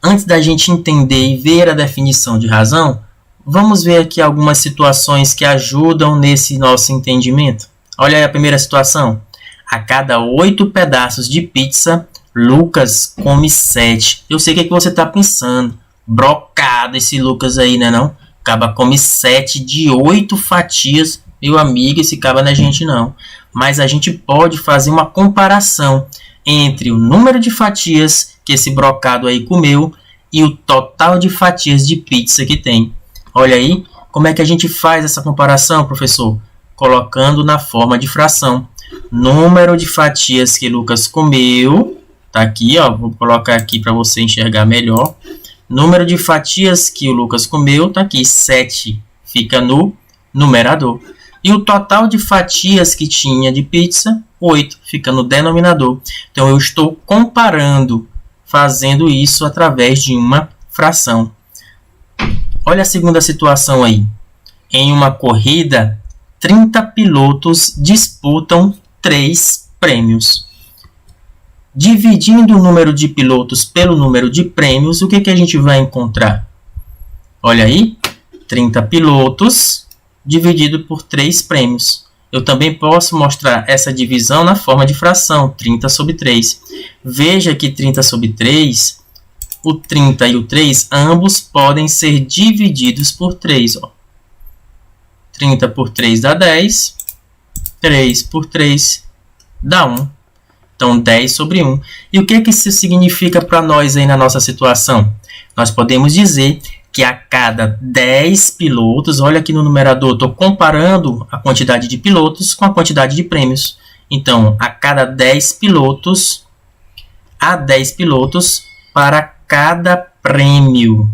antes da gente entender e ver a definição de razão, vamos ver aqui algumas situações que ajudam nesse nosso entendimento. Olha aí a primeira situação. A cada 8 pedaços de pizza, Lucas come 7. Eu sei o que você está pensando. Brocado esse Lucas aí, né não? Caba come 7 de 8 fatias. Meu amigo, esse caba não é gente não. Mas a gente pode fazer uma comparação entre o número de fatias que esse brocado aí comeu e o total de fatias de pizza que tem. Olha aí, como é que a gente faz essa comparação, professor? Colocando na forma de fração. Número de fatias que Lucas comeu, tá aqui, ó, vou colocar aqui para você enxergar melhor. Número de fatias que o Lucas comeu, tá aqui, 7 fica no numerador. E o total de fatias que tinha de pizza, 8, fica no denominador. Então, eu estou comparando, fazendo isso através de uma fração. Olha a segunda situação aí. Em uma corrida, 30 pilotos disputam 3 prêmios. Dividindo o número de pilotos pelo número de prêmios, o que a gente vai encontrar? Olha aí, 30 pilotos dividido por 3 prêmios. Eu também posso mostrar essa divisão na forma de fração, 30 sobre 3. Veja que 30 sobre 3, o 30 e o 3, ambos podem ser divididos por 3. Ó. 30 por 3 dá 10, 3 por 3 dá 1. Então, 10 sobre 1. E o que isso significa para nós aí na nossa situação? Nós podemos dizer que a cada 10 pilotos, olha aqui no numerador, estou comparando a quantidade de pilotos com a quantidade de prêmios. Então, a cada 10 pilotos, há 10 pilotos para cada prêmio.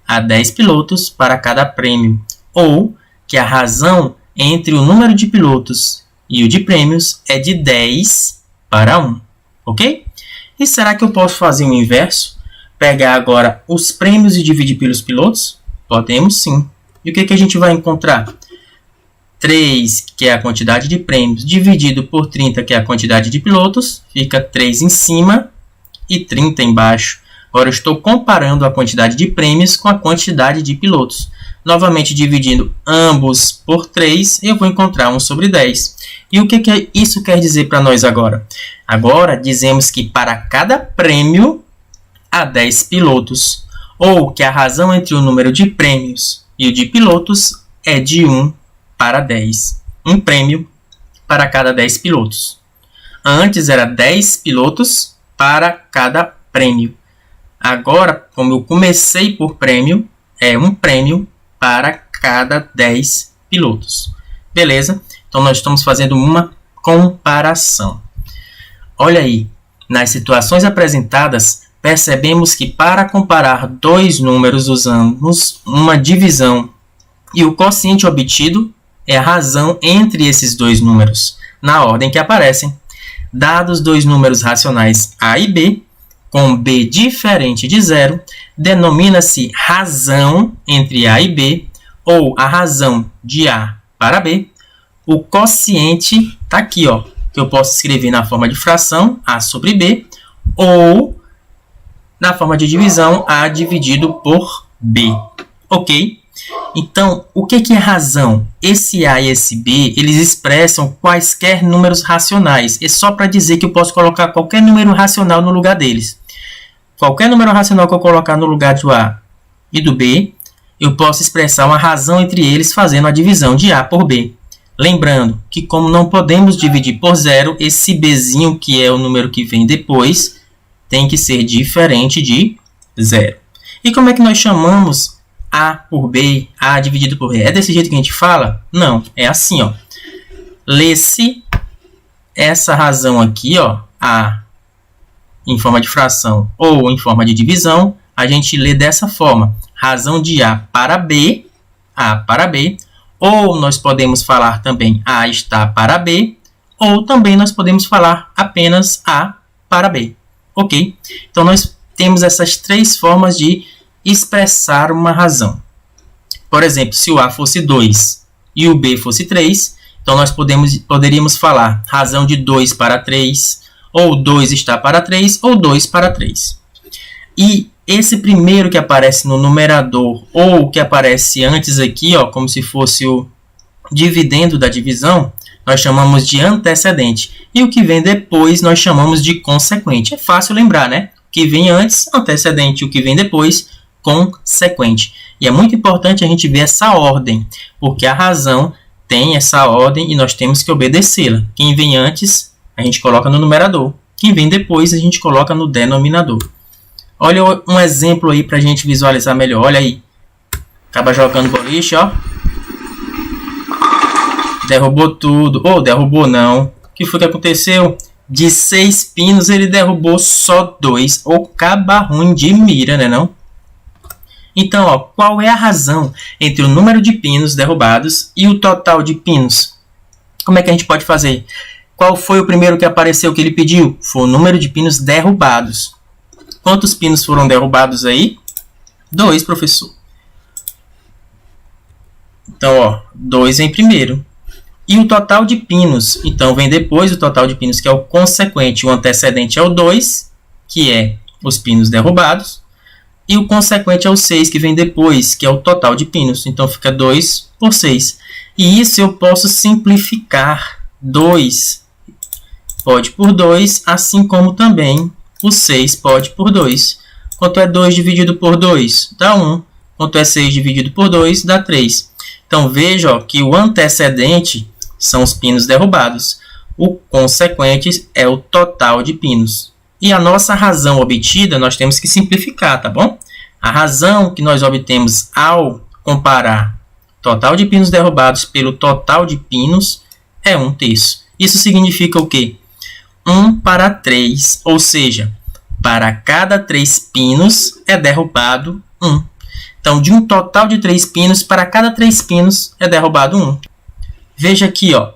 Há 10 pilotos para cada prêmio. Ou que a razão entre o número de pilotos e o de prêmios é de 10 para 1. Ok? E será que eu posso fazer o inverso? Pegar agora os prêmios e dividir pelos pilotos? Podemos sim. E o que a gente vai encontrar? 3, que é a quantidade de prêmios, dividido por 30, que é a quantidade de pilotos, fica 3 em cima e 30 embaixo. Agora eu estou comparando a quantidade de prêmios com a quantidade de pilotos. Novamente dividindo ambos por 3, eu vou encontrar 1 sobre 10. E o que isso quer dizer para nós agora? Agora dizemos que para cada prêmio há 10 pilotos, ou que a razão entre o número de prêmios e o de pilotos é de 1 para 10. Um prêmio para cada 10 pilotos. Antes era 10 pilotos para cada prêmio. Agora, como eu comecei por prêmio, é um prêmio para cada 10 pilotos. Beleza? Então, nós estamos fazendo uma comparação. Olha aí, nas situações apresentadas, percebemos que para comparar dois números usamos uma divisão e o quociente obtido é a razão entre esses dois números, na ordem que aparecem. Dados dois números racionais A e B, com B diferente de zero, denomina-se razão entre A e B, ou a razão de A para B. O quociente está aqui, ó, que eu posso escrever na forma de fração, A sobre B, ou na forma de divisão, A dividido por B. Ok? Então, o que é razão? Esse A e esse B, eles expressam quaisquer números racionais. É só para dizer que eu posso colocar qualquer número racional no lugar deles. Qualquer número racional que eu colocar no lugar do A e do B, eu posso expressar uma razão entre eles fazendo a divisão de A por B. Lembrando que como não podemos dividir por zero, esse Bzinho, que é o número que vem depois, tem que ser diferente de zero. E como é que nós chamamos A por B, A dividido por B? É desse jeito que a gente fala? Não, é assim, ó. Lê-se essa razão aqui, ó, A em forma de fração ou em forma de divisão, a gente lê dessa forma. Razão de A para B, ou nós podemos falar também A está para B, ou também nós podemos falar apenas A para B. Ok? Então, nós temos essas três formas de expressar uma razão. Por exemplo, se o A fosse 2 e o B fosse 3, então nós poderíamos falar razão de 2 para 3, ou 2 está para 3, ou 2 para 3. E esse primeiro que aparece no numerador ou que aparece antes aqui, ó, como se fosse o dividendo da divisão, nós chamamos de antecedente. E o que vem depois nós chamamos de consequente. É fácil lembrar, né? O que vem antes, antecedente, o que vem depois, consequente. E é muito importante a gente ver essa ordem, porque a razão tem essa ordem e nós temos que obedecê-la. Quem vem antes, a gente coloca no numerador. Quem vem depois, a gente coloca no denominador. Olha um exemplo aí para a gente visualizar melhor. Olha aí. Acaba jogando boliche, ó. Derrubou tudo. Ou derrubou não. O que foi que aconteceu? De 6 pinos, ele derrubou só 2. Ou caba ruim de mira, né não? Então, ó, qual é a razão entre o número de pinos derrubados e o total de pinos? Como é que a gente pode fazer? Qual foi o primeiro que apareceu que ele pediu? Foi o número de pinos derrubados. Quantos pinos foram derrubados aí? 2, professor. Então, ó, 2 em primeiro. E o total de pinos? Então, vem depois o total de pinos, que é o consequente. O antecedente é o 2, que é os pinos derrubados. E o consequente é o 6, que vem depois, que é o total de pinos. Então, fica 2 por 6. E isso eu posso simplificar. 2 pode por 2, assim como também o 6 pode por 2. Quanto é 2 dividido por 2? Dá 1. Quanto é 6 dividido por 2? Dá 3. Então, veja ó, que o antecedente são os pinos derrubados. O consequente é o total de pinos. E a nossa razão obtida, nós temos que simplificar, tá bom? A razão que nós obtemos ao comparar total de pinos derrubados pelo total de pinos é 1/3. Isso significa o quê? 1 para 3, ou seja, para cada 3 pinos é derrubado 1. Então, de um total de 3 pinos, para cada 3 pinos é derrubado 1. Veja aqui, ó,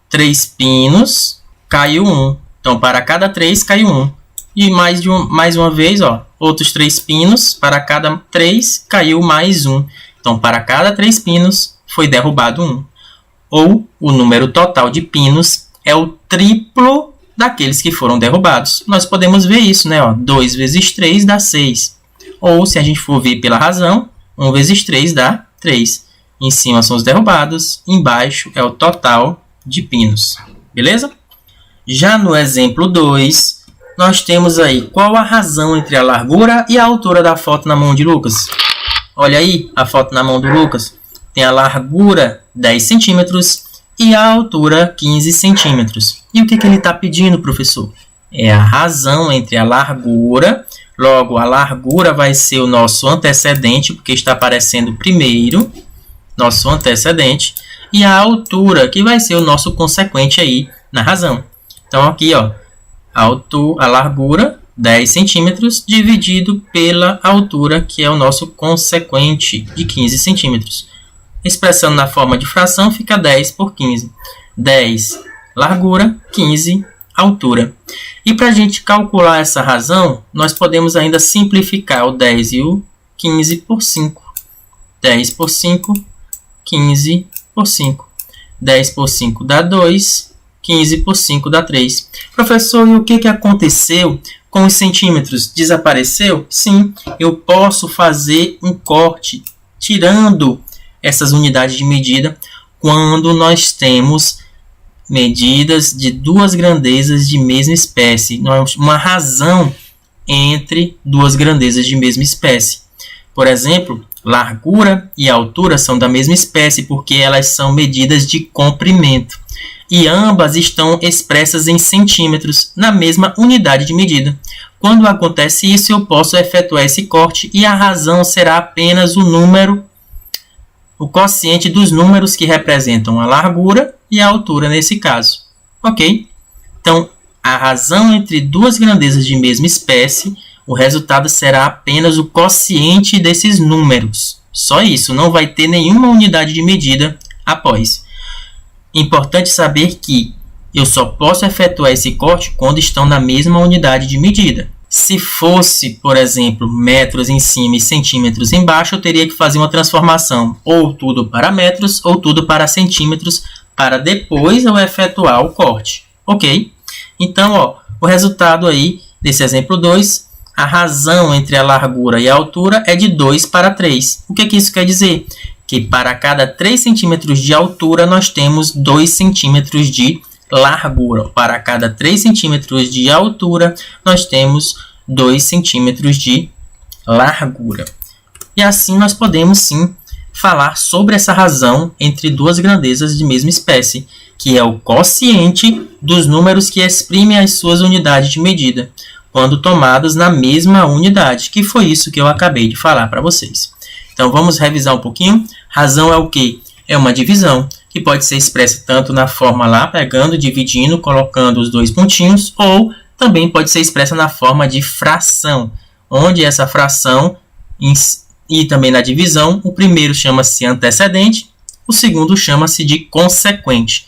3 pinos, caiu 1. Então, para cada 3, caiu 1. E mais uma vez, ó, outros 3 pinos, para cada 3, caiu mais 1. Então, para cada 3 pinos, foi derrubado 1. Ou, o número total de pinos é o triplo daqueles que foram derrubados. Nós podemos ver isso, né? Ó, 2 vezes 3 dá 6. Ou, se a gente for ver pela razão, 1 vezes 3 dá 3. Em cima são os derrubados, embaixo é o total de pinos. Beleza? Já no exemplo 2, nós temos aí qual a razão entre a largura e a altura da foto na mão de Lucas. Olha aí a foto na mão do Lucas. Tem a largura 10 centímetros e a altura 15 centímetros. E o que ele está pedindo, professor? É a razão entre a largura. Logo, a largura vai ser o nosso antecedente, porque está aparecendo primeiro, nosso antecedente. E a altura, que vai ser o nosso consequente aí na razão. Então, aqui, ó, a largura, 10 centímetros, dividido pela altura, que é o nosso consequente, de 15 centímetros. Expressando na forma de fração, fica 10 por 15. 10 largura, 15 altura. E para a gente calcular essa razão, nós podemos ainda simplificar o 10 e o 15 por 5. 10 por 5, 15 por 5. 10 por 5 dá 2, 15 por 5 dá 3. Professor, e o que aconteceu com os centímetros? Desapareceu? Sim, eu posso fazer um corte tirando essas unidades de medida quando nós temos medidas de duas grandezas de mesma espécie. Uma razão entre duas grandezas de mesma espécie. Por exemplo, largura e altura são da mesma espécie porque elas são medidas de comprimento. E ambas estão expressas em centímetros, na mesma unidade de medida. Quando acontece isso, eu posso efetuar esse corte e a razão será apenas o quociente dos números que representam a largura e a altura nesse caso. Ok? Então, a razão entre duas grandezas de mesma espécie, o resultado será apenas o quociente desses números. Só isso, não vai ter nenhuma unidade de medida após. Importante saber que eu só posso efetuar esse corte quando estão na mesma unidade de medida. Se fosse, por exemplo, metros em cima e centímetros embaixo, eu teria que fazer uma transformação, ou tudo para metros, ou tudo para centímetros, para depois eu efetuar o corte. Ok? Então, ó, o resultado aí desse exemplo 2, a razão entre a largura e a altura é de 2 para 3. O que isso quer dizer? Que para cada 3 centímetros de altura, nós temos 2 centímetros de largura. Para cada 3 centímetros de altura, nós temos 2 centímetros de largura. E assim nós podemos sim falar sobre essa razão entre duas grandezas de mesma espécie, que é o quociente dos números que exprimem as suas unidades de medida, quando tomados na mesma unidade, que foi isso que eu acabei de falar para vocês. Então vamos revisar um pouquinho. Razão é o quê? É uma divisão, que pode ser expressa tanto na forma lá, pegando, dividindo, colocando os dois pontinhos, ou também pode ser expressa na forma de fração, onde essa fração e também na divisão, o primeiro chama-se antecedente, o segundo chama-se de consequente.